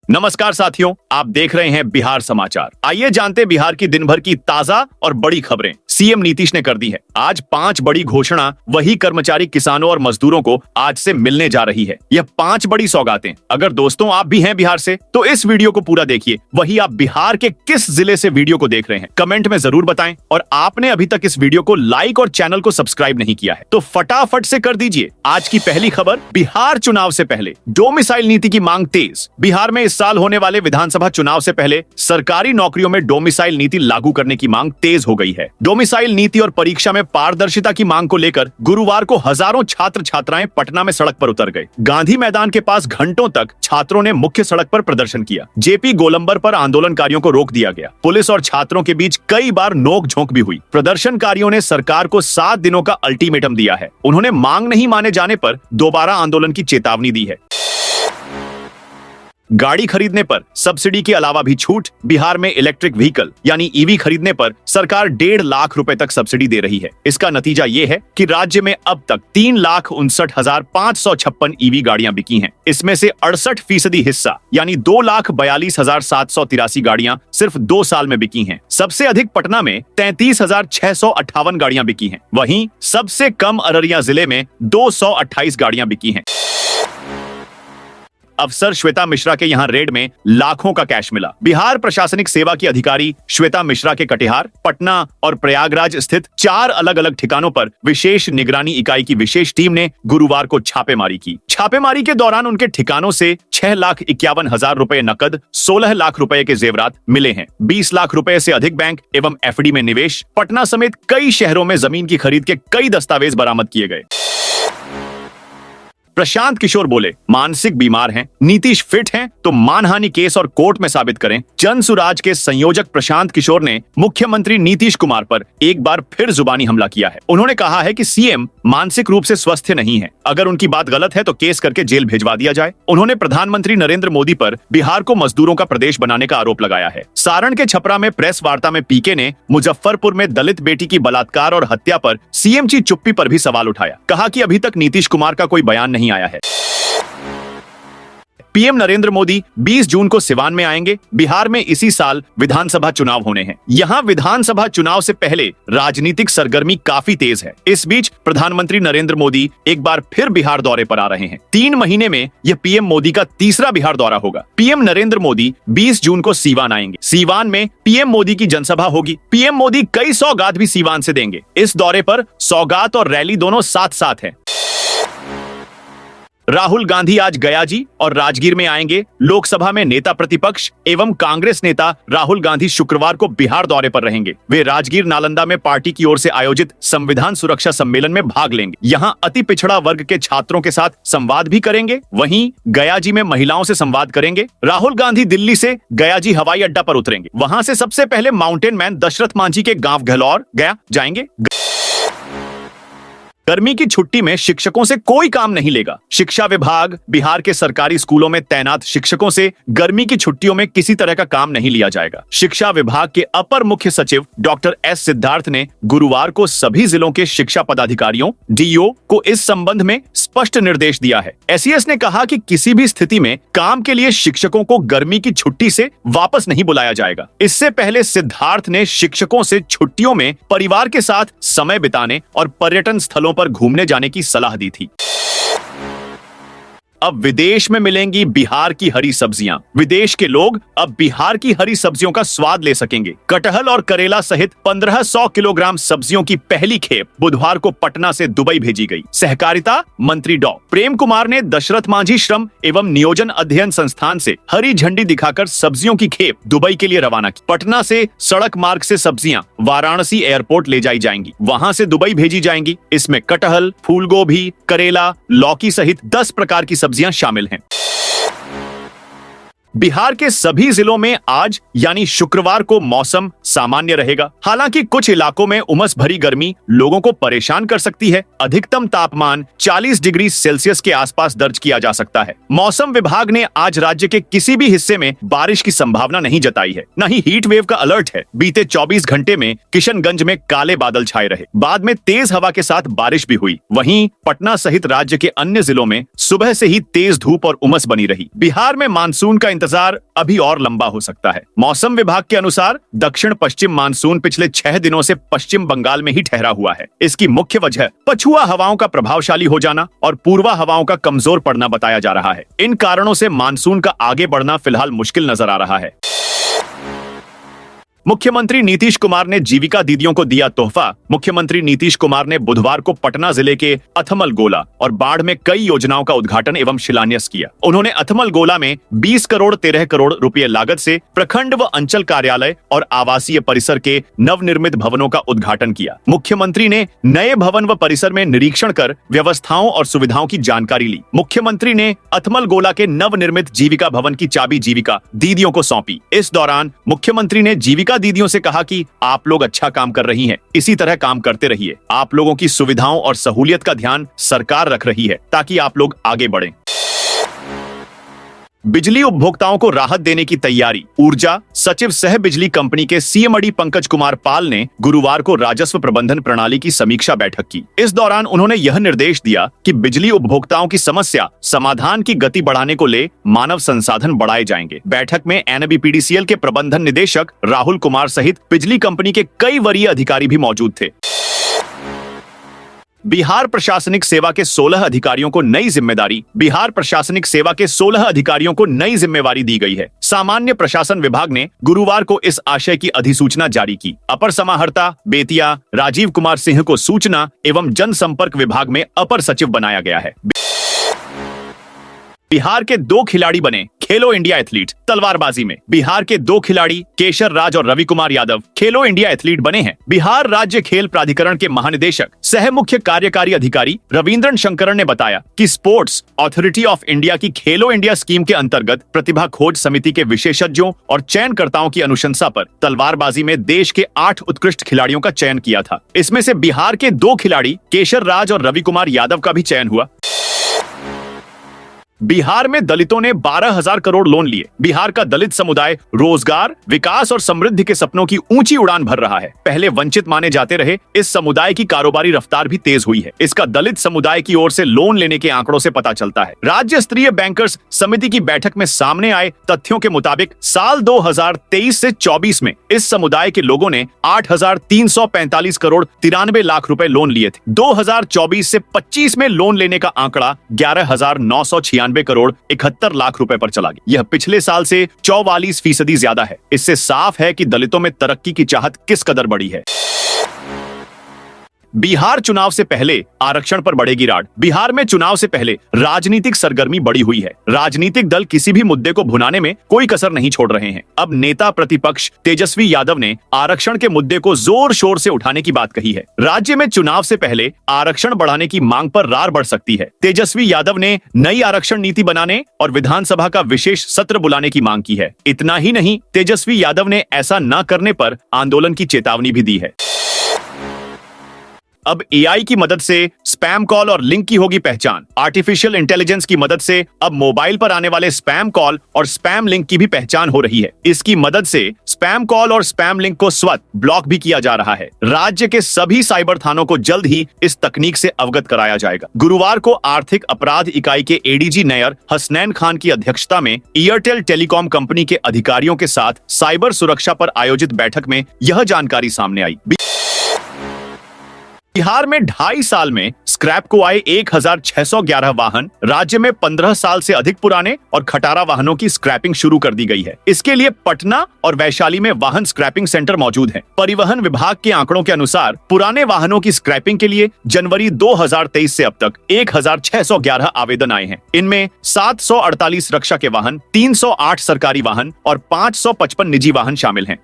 नमस्कार साथियों, आप देख रहे हैं बिहार समाचार। आइए जानते बिहार की दिन भर की ताजा और बड़ी खबरें। सीएम नीतीश ने कर दी है आज 5 बड़ी घोषणा। वही कर्मचारी, किसानों और मजदूरों को आज से मिलने जा रही है यह 5 बड़ी सौगातें। अगर दोस्तों आप भी हैं बिहार से तो इस वीडियो को पूरा देखिए। वही आप बिहार के किस जिले से वीडियो को देख रहे हैं कमेंट में जरूर बताएं। और आपने अभी तक इस वीडियो को लाइक और चैनल को सब्सक्राइब नहीं किया है तो फटाफट से कर दीजिए। आज की पहली खबर, बिहार चुनाव से पहले डोमिसाइल नीति की मांग तेज। बिहार में इस साल होने वाले विधानसभा चुनाव से पहले सरकारी नौकरियों में डोमिसाइल नीति लागू करने की मांग तेज हो गई है। डोमिसाइल नीति और परीक्षा में पारदर्शिता की मांग को लेकर गुरुवार को हजारों छात्र छात्राएं पटना में सड़क पर उतर गए। गांधी मैदान के पास घंटों तक छात्रों ने मुख्य सड़क पर प्रदर्शन किया। जेपी गोलंबर पर आंदोलनकारियों को रोक दिया गया। पुलिस और छात्रों के बीच कई बार नोक-झोंक भी हुई। प्रदर्शनकारियों ने सरकार को 7 दिनों का अल्टीमेटम दिया है। उन्होंने मांग नहीं माने जाने पर दोबारा आंदोलन की चेतावनी दी है। गाड़ी खरीदने पर सब्सिडी के अलावा भी छूट। बिहार में इलेक्ट्रिक व्हीकल यानी ईवी खरीदने पर सरकार 1.5 लाख रुपए तक सब्सिडी दे रही है। इसका नतीजा ये है कि राज्य में अब तक 3,59,556 ईवी गाड़ियां बिकी हैं। इसमें से 68% हिस्सा यानी 2,42,783 गाड़ियां सिर्फ 2 साल में बिकी हैं। सबसे अधिक पटना में 33,658 गाड़ियां बिकी हैं। वहीं सबसे कम अररिया जिले में 228 गाड़ियां बिकी हैं। अफसर श्वेता मिश्रा के यहां रेड में लाखों का कैश मिला। बिहार प्रशासनिक सेवा की अधिकारी श्वेता मिश्रा के कटिहार, पटना और प्रयागराज स्थित 4 अलग अलग ठिकानों पर विशेष निगरानी इकाई की विशेष टीम ने गुरुवार को छापेमारी की। छापेमारी के दौरान उनके ठिकानों से 6,51,000 रुपए नकद, 16 लाख रुपए के जेवरात मिले हैं। 20 लाख रुपए से अधिक बैंक एवं एफडी में निवेश। पटना समेत कई शहरों में जमीन की खरीद के कई दस्तावेज बरामद किए गए। प्रशांत किशोर बोले, मानसिक बीमार हैं, नीतीश फिट हैं तो मानहानि केस और कोर्ट में साबित करें। जन सुराज के संयोजक प्रशांत किशोर ने मुख्यमंत्री नीतीश कुमार पर एक बार फिर जुबानी हमला किया है। उन्होंने कहा है कि सीएम मानसिक रूप से स्वस्थ नहीं है। अगर उनकी बात गलत है तो केस करके जेल भिजवा दिया जाए। उन्होंने प्रधानमंत्री नरेंद्र मोदी पर बिहार को मजदूरों का प्रदेश बनाने का आरोप लगाया है। सारण के छपरा में प्रेस वार्ता में पीके ने मुजफ्फरपुर में दलित बेटी की बलात्कार और हत्या पर सीएम की चुप्पी पर भी सवाल उठाया। कहा कि अभी तक नीतीश कुमार का कोई बयान नहीं आया है। पीएम नरेंद्र मोदी 20 जून को सिवान में आएंगे। बिहार में इसी साल विधानसभा चुनाव होने हैं। यहां विधानसभा चुनाव से पहले राजनीतिक सरगर्मी काफी तेज है। इस बीच प्रधानमंत्री नरेंद्र मोदी एक बार फिर बिहार दौरे पर आ रहे हैं। 3 महीने में यह पीएम मोदी का तीसरा बिहार दौरा होगा। पीएम नरेंद्र मोदी 20 जून को सीवान आएंगे। सीवान में पीएम मोदी की जनसभा होगी। पीएम मोदी कई सौगात भी सीवान से देंगे। इस दौरे पर सौगात और रैली दोनों साथ साथ है। राहुल गांधी आज गयाजी और राजगीर में आएंगे। लोकसभा में नेता प्रतिपक्ष एवं कांग्रेस नेता राहुल गांधी शुक्रवार को बिहार दौरे पर रहेंगे। वे राजगीर नालंदा में पार्टी की ओर से आयोजित संविधान सुरक्षा सम्मेलन में भाग लेंगे। यहां अति पिछड़ा वर्ग के छात्रों के साथ संवाद भी करेंगे। वहीं गयाजी में महिलाओं से संवाद करेंगे। राहुल गांधी दिल्ली से गयाजी हवाई अड्डा पर उतरेंगे। वहां से सबसे पहले माउंटेन मैन दशरथ मांझी के गांव घलौर गया जाएंगे। गर्मी की छुट्टी में शिक्षकों से कोई काम नहीं लेगा। शिक्षा विभाग बिहार के सरकारी स्कूलों में तैनात शिक्षकों से गर्मी की छुट्टियों में किसी तरह का काम नहीं लिया जाएगा। शिक्षा विभाग के अपर मुख्य सचिव डॉक्टर एस सिद्धार्थ ने गुरुवार को सभी जिलों के शिक्षा पदाधिकारियों डीईओ को इस संबंध में स्पष्ट निर्देश दिया है। एसईएस ने कहा कि किसी भी स्थिति में काम के लिए शिक्षकों को गर्मी की छुट्टी से वापस नहीं बुलाया जाएगा। इससे पहले सिद्धार्थ ने शिक्षकों से छुट्टियों में परिवार के साथ समय बिताने और पर्यटन स्थलों पर घूमने जाने की सलाह दी थी। अब विदेश में मिलेंगी बिहार की हरी सब्जियां। विदेश के लोग अब बिहार की हरी सब्जियों का स्वाद ले सकेंगे। कटहल और करेला सहित 1500 किलोग्राम सब्जियों की पहली खेप बुधवार को पटना से दुबई भेजी गई। सहकारिता मंत्री डॉ प्रेम कुमार ने दशरथ मांझी श्रम एवं नियोजन अध्ययन संस्थान से हरी झंडी दिखाकर सब्जियों की खेप दुबई के लिए रवाना की। पटना से सड़क मार्ग से सब्जियां वाराणसी एयरपोर्ट ले जाई जाएंगी, वहां से दुबई भेजी जाएंगी। इसमें कटहल, फूलगोभी, करेला, लौकी सहित 10 प्रकार की सब्जियां शामिल हैं। बिहार के सभी जिलों में आज यानी शुक्रवार को मौसम सामान्य रहेगा। हालांकि कुछ इलाकों में उमस भरी गर्मी लोगों को परेशान कर सकती है। अधिकतम तापमान 40 डिग्री सेल्सियस के आसपास दर्ज किया जा सकता है। मौसम विभाग ने आज राज्य के किसी भी हिस्से में बारिश की संभावना नहीं जताई है, न ही हीट वेव का अलर्ट है। बीते 24 घंटे में किशनगंज में काले बादल छाए रहे, बाद में तेज हवा के साथ बारिश भी हुई। वहीं पटना सहित राज्य के अन्य जिलों में सुबह से ही तेज धूप और उमस बनी रही। बिहार में मानसून का इंतजार अभी और लंबा हो सकता है। मौसम विभाग के अनुसार दक्षिण पश्चिम मानसून पिछले 6 दिनों से पश्चिम बंगाल में ही ठहरा हुआ है। इसकी मुख्य वजह पछुआ हवाओं का प्रभावशाली हो जाना और पूर्वा हवाओं का कमजोर पड़ना बताया जा रहा है। इन कारणों से मानसून का आगे बढ़ना फिलहाल मुश्किल नजर आ रहा है। मुख्यमंत्री नीतीश कुमार ने जीविका दीदियों को दिया तोहफा। मुख्यमंत्री नीतीश कुमार ने बुधवार को पटना जिले के अथमल गोला और बाढ़ में कई योजनाओं का उद्घाटन एवं शिलान्यास किया। उन्होंने अथमल गोला में 20 करोड़ 13 करोड़ रुपए लागत से प्रखंड व अंचल कार्यालय और आवासीय परिसर के नवनिर्मित भवनों का उद्घाटन किया। मुख्यमंत्री ने नए भवन व परिसर में निरीक्षण कर व्यवस्थाओं और सुविधाओं की जानकारी ली। मुख्यमंत्री ने अथमल गोला के नवनिर्मित जीविका भवन की चाबी जीविका दीदियों को सौंपी। इस दौरान मुख्यमंत्री ने जीविका दीदियों से कहा कि आप लोग अच्छा काम कर रही हैं, इसी तरह काम करते रहिए। आप लोगों की सुविधाओं और सहूलियत का ध्यान सरकार रख रही है ताकि आप लोग आगे बढ़ें। बिजली उपभोक्ताओं को राहत देने की तैयारी। ऊर्जा सचिव सह बिजली कंपनी के सीएमडी पंकज कुमार पाल ने गुरुवार को राजस्व प्रबंधन प्रणाली की समीक्षा बैठक की। इस दौरान उन्होंने यह निर्देश दिया कि बिजली उपभोक्ताओं की समस्या समाधान की गति बढ़ाने को ले मानव संसाधन बढ़ाए जाएंगे। बैठक में एनबीपीडीसीएल के प्रबंधन निदेशक राहुल कुमार सहित बिजली कंपनी के कई वरीय अधिकारी भी मौजूद थे। बिहार प्रशासनिक सेवा के 16 अधिकारियों को नई जिम्मेदारी। बिहार प्रशासनिक सेवा के 16 अधिकारियों को नई जिम्मेवारी दी गई है। सामान्य प्रशासन विभाग ने गुरुवार को इस आशय की अधिसूचना जारी की। अपर समाहर्ता बेतिया राजीव कुमार सिंह को सूचना एवं जनसंपर्क विभाग में अपर सचिव बनाया गया है। बिहार के 2 खिलाड़ी बने खेलो इंडिया एथलीट तलवारबाजी में। बिहार के 2 खिलाड़ी केशर राज और रवि कुमार यादव खेलो इंडिया एथलीट बने हैं। बिहार राज्य खेल प्राधिकरण के महानिदेशक सह मुख्य कार्यकारी अधिकारी रविंद्रन शंकरन ने बताया कि स्पोर्ट्स अथॉरिटी ऑफ इंडिया की खेलो इंडिया स्कीम के अंतर्गत प्रतिभा खोज समिति के विशेषज्ञों और चयनकर्ताओं की अनुशंसा पर तलवारबाजी में देश के 8 उत्कृष्ट खिलाड़ियों का चयन किया था। इसमें से बिहार के 2 खिलाड़ी केशर राज और रवि कुमार यादव का भी चयन हुआ। बिहार में दलितों ने 12,000 करोड़ लोन लिए। बिहार का दलित समुदाय रोजगार, विकास और समृद्धि के सपनों की ऊंची उड़ान भर रहा है। पहले वंचित माने जाते रहे इस समुदाय की कारोबारी रफ्तार भी तेज हुई है। इसका दलित समुदाय की ओर से लोन लेने के आंकड़ों से पता चलता है। राज्य स्तरीय बैंकर्स समिति की बैठक में सामने आए तथ्यों के मुताबिक साल 2023 से 24 में इस समुदाय के लोगों ने 8,345 करोड़ 93 लाख रुपए लोन लिए थे। 2024 से 25 में लोन लेने का आंकड़ा 11,996 करोड़ 71 लाख रुपए पर चला गया। यह पिछले साल से 44% ज्यादा है। इससे साफ है कि दलितों में तरक्की की चाहत किस कदर बढ़ी है। बिहार चुनाव से पहले आरक्षण पर बढ़ेगी राड। बिहार में चुनाव से पहले राजनीतिक सरगर्मी बढ़ी हुई है। राजनीतिक दल किसी भी मुद्दे को भुनाने में कोई कसर नहीं छोड़ रहे हैं। अब नेता प्रतिपक्ष तेजस्वी यादव ने आरक्षण के मुद्दे को जोर शोर से उठाने की बात कही है। राज्य में चुनाव से पहले आरक्षण बढ़ाने की मांग पर रार बढ़ सकती है। तेजस्वी यादव ने नई आरक्षण नीति बनाने और विधानसभा का विशेष सत्र बुलाने की मांग की है। इतना ही नहीं, तेजस्वी यादव ने ऐसा न करने पर आंदोलन की चेतावनी भी दी है। अब एआई की मदद से स्पैम कॉल और लिंक की होगी पहचान। आर्टिफिशियल इंटेलिजेंस की मदद से अब मोबाइल पर आने वाले स्पैम कॉल और स्पैम लिंक की भी पहचान हो रही है। इसकी मदद से स्पैम कॉल और स्पैम लिंक को स्वतः ब्लॉक भी किया जा रहा है। राज्य के सभी साइबर थानों को जल्द ही इस तकनीक से अवगत कराया जाएगा। गुरुवार को आर्थिक अपराध इकाई के एडीजी नयर हसनैन खान की अध्यक्षता में एयरटेल टेलीकॉम कंपनी के अधिकारियों के साथ साइबर सुरक्षा पर आयोजित बैठक में यह जानकारी सामने आई। बिहार में 2.5 साल में स्क्रैप को आए 1,611 वाहन। राज्य में 15 साल से अधिक पुराने और खटारा वाहनों की स्क्रैपिंग शुरू कर दी गई है। इसके लिए पटना और वैशाली में वाहन स्क्रैपिंग सेंटर मौजूद हैं। परिवहन विभाग के आंकड़ों के अनुसार पुराने वाहनों की स्क्रैपिंग के लिए जनवरी 2023 से अब तक 1,611 आवेदन आए हैं। इनमें 748 रक्षा के वाहन, 308 सरकारी वाहन और 555 निजी वाहन शामिल हैं।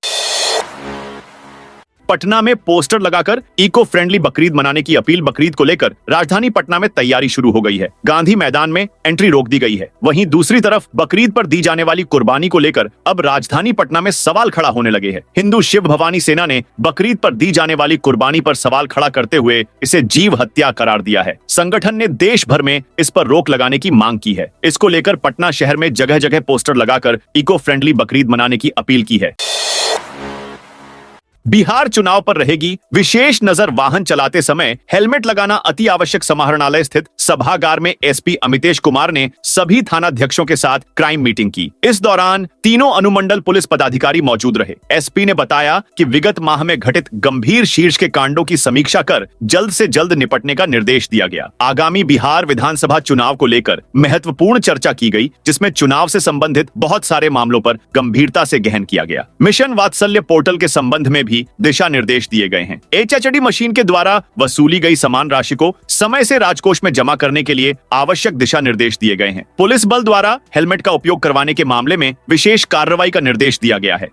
पटना में पोस्टर लगाकर इको फ्रेंडली बकरीद मनाने की अपील बकरीद को लेकर राजधानी पटना में तैयारी शुरू हो गई है। गांधी मैदान में एंट्री रोक दी गई है। वहीं दूसरी तरफ बकरीद पर दी जाने वाली कुर्बानी को लेकर अब राजधानी पटना में सवाल खड़ा होने लगे हैं। हिंदू शिव भवानी सेना ने बकरीद पर दी जाने वाली कुर्बानी पर सवाल खड़ा करते हुए इसे जीव हत्या करार दिया है। संगठन ने देश भर में इस पर रोक लगाने की मांग की है। इसको लेकर पटना शहर में जगह जगह पोस्टर लगाकर इको फ्रेंडली बकरीद मनाने की अपील की है। बिहार चुनाव पर रहेगी विशेष नजर। वाहन चलाते समय हेलमेट लगाना अति आवश्यक। समाहरणालय स्थित सभागार में एसपी अमितेश कुमार ने सभी थानाध्यक्षों के साथ क्राइम मीटिंग की। इस दौरान तीनों अनुमंडल पुलिस पदाधिकारी मौजूद रहे। एसपी ने बताया कि विगत माह में घटित गंभीर शीर्ष के कांडों की समीक्षा कर जल्द से जल्द निपटने का निर्देश दिया गया। आगामी बिहार विधानसभा चुनाव को लेकर महत्वपूर्ण चर्चा की गई, जिसमें चुनाव से संबंधित बहुत सारे मामलों पर गंभीरता से गहन किया गया। मिशन वात्सल्य पोर्टल के संबंध में भी दिशा निर्देश दिए गए हैं। एचएचडी मशीन के द्वारा वसूली गई समान राशि को समय से राजकोष में जमा करने के लिए आवश्यक दिशा निर्देश दिए गए हैं। पुलिस बल द्वारा हेलमेट का उपयोग करवाने के मामले में विशेष कार्रवाई का निर्देश दिया गया है।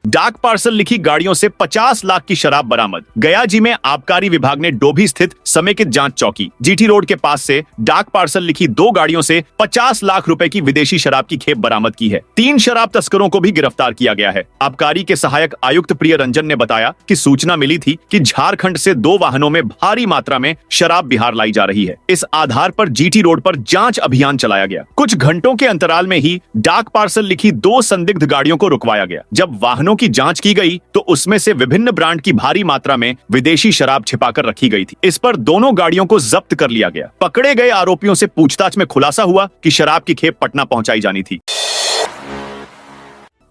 डाक पार्सल लिखी गाड़ियों से 50 लाख की शराब बरामद। गया जी में आबकारी विभाग ने डोभी स्थित समेकित जांच चौकी जीटी रोड के पास से डाक पार्सल लिखी 2 गाड़ियों से 50 लाख रुपए की विदेशी शराब की खेप बरामद की है। 3 शराब तस्करों को भी गिरफ्तार किया गया है। आबकारी के सहायक आयुक्त प्रिय रंजन ने बताया कि सूचना मिली थी कि झारखंड से 2 वाहनों में भारी मात्रा में शराब बिहार लाई जा रही है। इस आधार पर जीटी रोड पर जांच अभियान चलाया गया। कुछ घंटों के अंतराल में ही डाक पार्सल लिखी 2 संदिग्ध गाड़ियों को रुकवाया गया। जब वाहनों की जांच की गई तो उसमें से विभिन्न ब्रांड की भारी मात्रा में विदेशी शराब छिपाकर रखी गई थी। इस पर दोनों गाड़ियों को जब्त कर लिया गया। पकड़े गए आरोपियों से पूछताछ में खुलासा हुआ कि शराब की खेप पटना पहुंचाई जानी थी।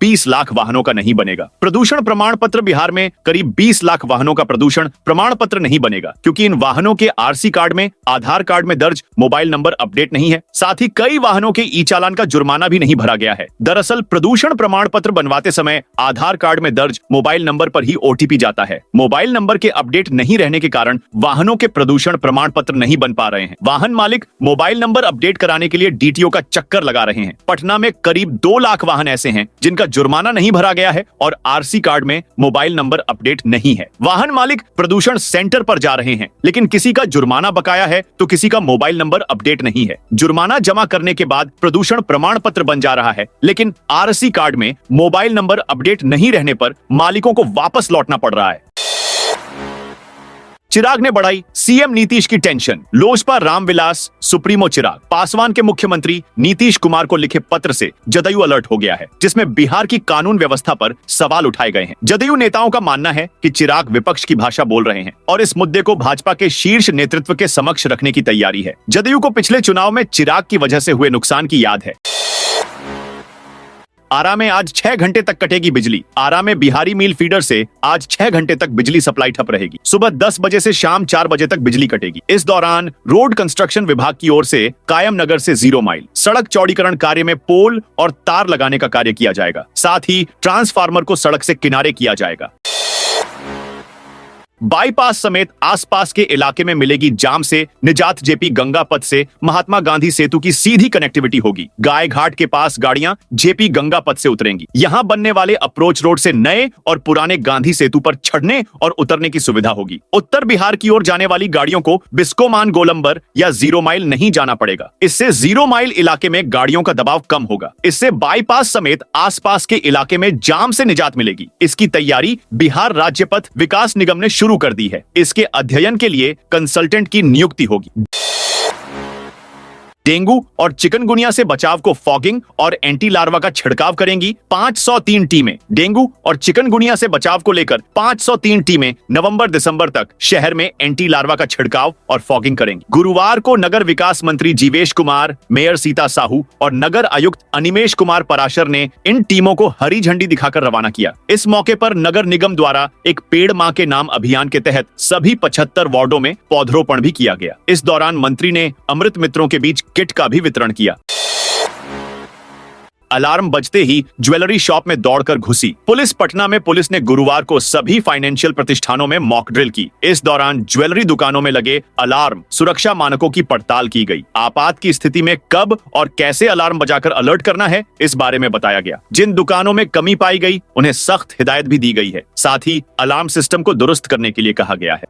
20 लाख वाहनों का नहीं बनेगा प्रदूषण प्रमाण पत्र। बिहार में करीब 20 लाख वाहनों का प्रदूषण प्रमाण पत्र नहीं बनेगा, क्योंकि इन वाहनों के आरसी कार्ड में, आधार कार्ड में दर्ज मोबाइल नंबर अपडेट नहीं है। साथ ही कई वाहनों के ई चालान का जुर्माना भी नहीं भरा गया है। दरअसल प्रदूषण प्रमाण पत्र बनवाते समय आधार कार्ड में दर्ज मोबाइल नंबर पर ही ओटीपी जाता है। मोबाइल नंबर के अपडेट नहीं रहने के कारण वाहनों के प्रदूषण प्रमाण पत्र नहीं बन पा रहे हैं। वाहन मालिक मोबाइल नंबर अपडेट कराने के लिए डीटीओ का चक्कर लगा रहे हैं। पटना में करीब 2 लाख वाहन ऐसे हैं जिनका जुर्माना नहीं भरा गया है और आरसी कार्ड में मोबाइल नंबर अपडेट नहीं है। वाहन मालिक प्रदूषण सेंटर पर जा रहे हैं, लेकिन किसी का जुर्माना बकाया है तो किसी का मोबाइल नंबर अपडेट नहीं है। जुर्माना जमा करने के बाद प्रदूषण प्रमाण पत्र बन जा रहा है, लेकिन आरसी कार्ड में मोबाइल नंबर अपडेट नहीं रहने पर मालिकों को वापस लौटना पड़ रहा है। चिराग ने बढ़ाई सीएम नीतीश की टेंशन। लोजपा रामविलास सुप्रीमो चिराग पासवान के मुख्यमंत्री नीतीश कुमार को लिखे पत्र से जदयू अलर्ट हो गया है, जिसमें बिहार की कानून व्यवस्था पर सवाल उठाए गए हैं। जदयू नेताओं का मानना है कि चिराग विपक्ष की भाषा बोल रहे हैं और इस मुद्दे को भाजपा के शीर्ष नेतृत्व के समक्ष रखने की तैयारी है। जदयू को पिछले चुनाव में चिराग की वजह से हुए नुकसान की याद है। आरा में आज 6 घंटे तक कटेगी बिजली। आरा में बिहारी मील फीडर से आज 6 घंटे तक बिजली सप्लाई ठप रहेगी। सुबह 10 बजे से शाम 4 बजे तक बिजली कटेगी। इस दौरान रोड कंस्ट्रक्शन विभाग की ओर से कायम नगर से 0 माइल सड़क चौड़ीकरण कार्य में पोल और तार लगाने का कार्य किया जाएगा। साथ ही ट्रांसफार्मर को सड़क से किनारे किया जाएगा। बाईपास समेत आसपास के इलाके में मिलेगी जाम से निजात। जेपी गंगा पथ से महात्मा गांधी सेतु की सीधी कनेक्टिविटी होगी। गाय घाट के पास गाड़ियां जेपी गंगा पथ से उतरेंगी। यहां बनने वाले अप्रोच रोड से नए और पुराने गांधी सेतु पर चढ़ने और उतरने की सुविधा होगी। उत्तर बिहार की ओर जाने वाली गाड़ियों को बिस्कोमान गोलंबर या 0 माइल नहीं जाना पड़ेगा। इससे 0 माइल इलाके में गाड़ियों का दबाव कम होगा। इससे बाईपास समेत आसपास के इलाके में जाम से निजात मिलेगी। इसकी तैयारी बिहार राज्य पथ विकास निगम ने शुरू कर दी है। इसके अध्ययन के लिए कंसल्टेंट की नियुक्ति होगी। डेंगू और चिकनगुनिया से बचाव को फॉगिंग और एंटी लार्वा का छिड़काव करेंगी 503 टीमें। डेंगू और चिकनगुनिया से बचाव को लेकर 503 टीमें नवंबर-दिसंबर तक शहर में एंटी लार्वा का छिड़काव और फॉगिंग करेंगी। गुरुवार को नगर विकास मंत्री जीवेश कुमार, मेयर सीता साहू और नगर आयुक्त अनिमेश कुमार पराशर ने इन टीमों को हरी झंडी दिखाकर रवाना किया। इस मौके पर नगर निगम द्वारा एक पेड़ मां के नाम अभियान के तहत सभी 75 वार्डों में पौधरोपण भी किया गया। इस दौरान मंत्री ने अमृत मित्रों के बीच किट का भी वितरण किया। अलार्म बजते ही ज्वेलरी शॉप में दौड़कर घुसी पुलिस। पटना में पुलिस ने गुरुवार को सभी फाइनेंशियल प्रतिष्ठानों में मॉक ड्रिल की। इस दौरान ज्वेलरी दुकानों में लगे अलार्म सुरक्षा मानकों की पड़ताल की गई। आपात की स्थिति में कब और कैसे अलार्म बजाकर अलर्ट करना है, इस बारे में बताया गया। जिन दुकानों में कमी पाई गई उन्हें सख्त हिदायत भी दी गई है। साथ ही अलार्म सिस्टम को दुरुस्त करने के लिए कहा गया है।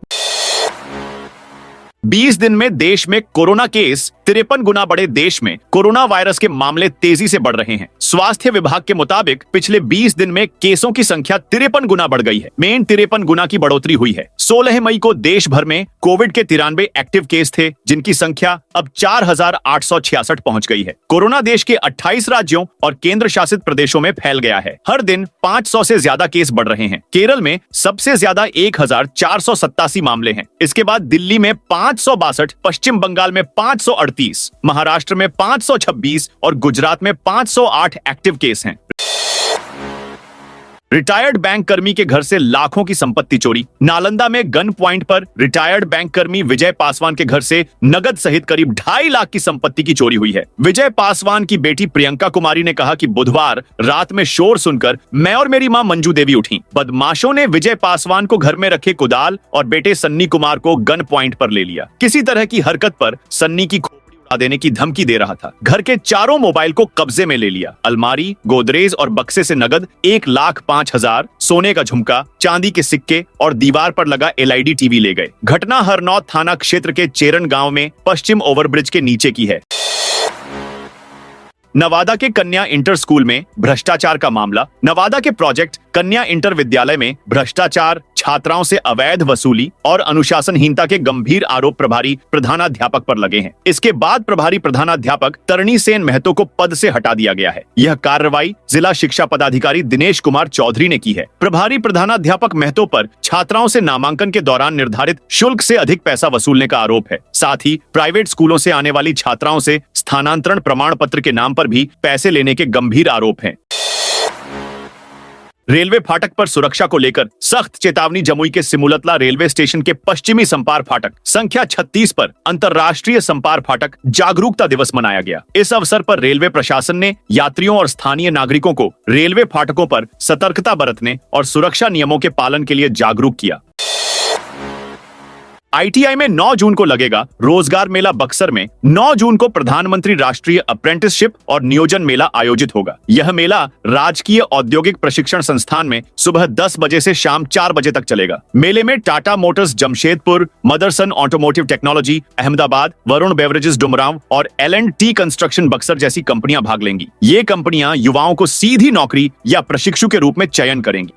20 दिन में देश में कोरोना केस 53 गुना बढ़े देश में कोरोना वायरस के मामले तेजी से बढ़ रहे हैं। स्वास्थ्य विभाग के मुताबिक पिछले 20 दिन में केसों की संख्या 53 गुना बढ़ गई है। मेन 53 गुना की बढ़ोतरी हुई है। 16 मई को देश भर में कोविड के 93 एक्टिव केस थे, जिनकी संख्या अब 4,866 पहुंच गई है। कोरोना देश के 28 राज्यों और केंद्र शासित प्रदेशों में फैल गया है। हर दिन 500 से ज्यादा केस बढ़ रहे हैं। केरल में सबसे ज्यादा 1,487 मामले हैं। इसके बाद दिल्ली में 562, पश्चिम बंगाल में 538, महाराष्ट्र में 526 और गुजरात में 508 एक्टिव केस हैं। रिटायर्ड बैंक कर्मी के घर से लाखों की संपत्ति चोरी। नालंदा में गन पॉइंट पर रिटायर्ड बैंक कर्मी विजय पासवान के घर से नगद सहित करीब 2.5 लाख की संपत्ति की चोरी हुई है। विजय पासवान की बेटी प्रियंका कुमारी ने कहा कि बुधवार रात में शोर सुनकर मैं और मेरी मां मंजू देवी उठी। बदमाशों ने विजय पासवान को घर में रखे कुदाल और बेटे सन्नी कुमार को गन पॉइंट पर ले लिया। किसी तरह की हरकत पर सन्नी की देने की धमकी दे रहा था। घर के चारों मोबाइल को कब्जे में ले लिया। अलमारी, गोदरेज और बक्से से नगद 1,05,000, सोने का झुमका, चांदी के सिक्के और दीवार पर लगा LED टीवी ले गए। घटना हरनौत थाना क्षेत्र के चेरन गांव में पश्चिम ओवरब्रिज के नीचे की है। नवादा के कन्या इंटर स्कूल में भ्रष्टाचार का मामला। नवादा के प्रोजेक्ट कन्या इंटर विद्यालय में भ्रष्टाचार, छात्राओं से अवैध वसूली और अनुशासनहीनता के गंभीर आरोप प्रभारी प्रधानाध्यापक पर लगे हैं। इसके बाद प्रभारी प्रधानाध्यापक तरणी सेन महतो को पद से हटा दिया गया है। यह कार्रवाई जिला शिक्षा पदाधिकारी दिनेश कुमार चौधरी ने की है। प्रभारी प्रधानाध्यापक महतो पर छात्राओं से नामांकन के दौरान निर्धारित शुल्क से अधिक पैसा वसूलने का आरोप है। साथ ही प्राइवेट स्कूलों से आने वाली छात्राओं से स्थानांतरण प्रमाण पत्र के नाम पर भी पैसे लेने के गंभीर आरोप हैं। रेलवे फाटक पर सुरक्षा को लेकर सख्त चेतावनी। जमुई के सिमुलतला रेलवे स्टेशन के पश्चिमी संपार फाटक संख्या 36 पर अंतर्राष्ट्रीय संपार फाटक जागरूकता दिवस मनाया गया। इस अवसर पर रेलवे प्रशासन ने यात्रियों और स्थानीय नागरिकों को रेलवे फाटकों पर सतर्कता बरतने और सुरक्षा नियमों के पालन के लिए जागरूक किया। ITI में 9 जून को लगेगा रोजगार मेला। बक्सर में 9 जून को प्रधानमंत्री राष्ट्रीय अप्रेंटिसशिप और नियोजन मेला आयोजित होगा। यह मेला राजकीय औद्योगिक प्रशिक्षण संस्थान में सुबह 10 बजे से शाम 4 बजे तक चलेगा। मेले में Tata Motors Jamshedpur, Motherson automotive technology Ahmedabad, Varun beverages Dumraon और L&T कंस्ट्रक्शन बक्सर जैसी कंपनियां भाग लेंगी। ये कंपनियां युवाओं को सीधी नौकरी या प्रशिक्षु के रूप में चयन करेंगी।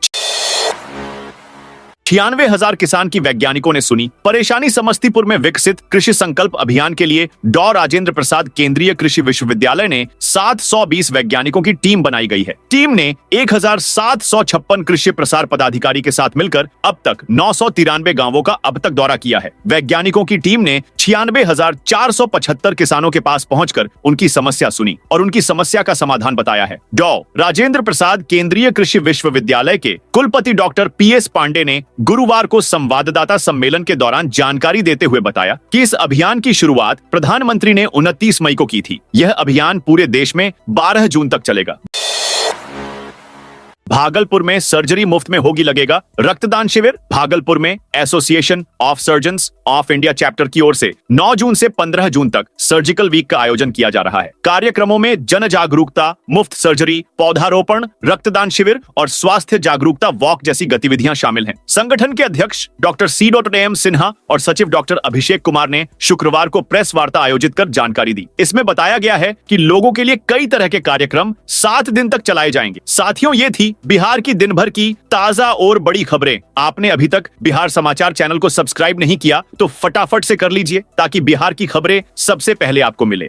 96,000 किसान की वैज्ञानिकों ने सुनी परेशानी। समस्तीपुर में विकसित कृषि संकल्प अभियान के लिए डॉ राजेंद्र प्रसाद केंद्रीय कृषि विश्वविद्यालय ने 720 वैज्ञानिकों की टीम बनाई गई है। टीम ने 1,756 कृषि प्रसार पदाधिकारी के साथ मिलकर अब तक 993 गांवों का अब तक दौरा किया है। वैज्ञानिकों की टीम ने 96,475 किसानों के पास पहुंचकर उनकी समस्या सुनी और उनकी समस्या का समाधान बताया है। डॉ राजेंद्र प्रसाद केंद्रीय कृषि विश्वविद्यालय के कुलपति डॉक्टर PS पांडे ने गुरुवार को संवाददाता सम्मेलन के दौरान जानकारी देते हुए बताया कि इस अभियान की शुरुआत प्रधानमंत्री ने 29 मई को की थी। यह अभियान पूरे देश में 12 जून तक चलेगा। भागलपुर में सर्जरी मुफ्त में होगी लगेगा रक्तदान शिविर। भागलपुर में association of surgeons of India chapter की ओर से 9 जून से 15 जून तक सर्जिकल वीक का आयोजन किया जा रहा है। कार्यक्रमों में जन जागरूकता, मुफ्त सर्जरी, पौधारोपण, रक्तदान शिविर और स्वास्थ्य जागरूकता वॉक जैसी गतिविधियां शामिल हैं। संगठन के अध्यक्ष डॉक्टर C.AM सिन्हा और सचिव डॉक्टर अभिषेक कुमार ने शुक्रवार को प्रेस वार्ता आयोजित कर जानकारी दी। इसमें बताया गया है कि लोगों के लिए कई तरह के कार्यक्रम 7 दिन तक चलाए जाएंगे। साथियों, ये थी बिहार की दिन भर की ताजा और बड़ी खबरें। आपने अभी तक बिहार समाचार चैनल को सब्सक्राइब नहीं किया तो फटाफट से कर लीजिए ताकि बिहार की खबरें सबसे पहले आपको मिले।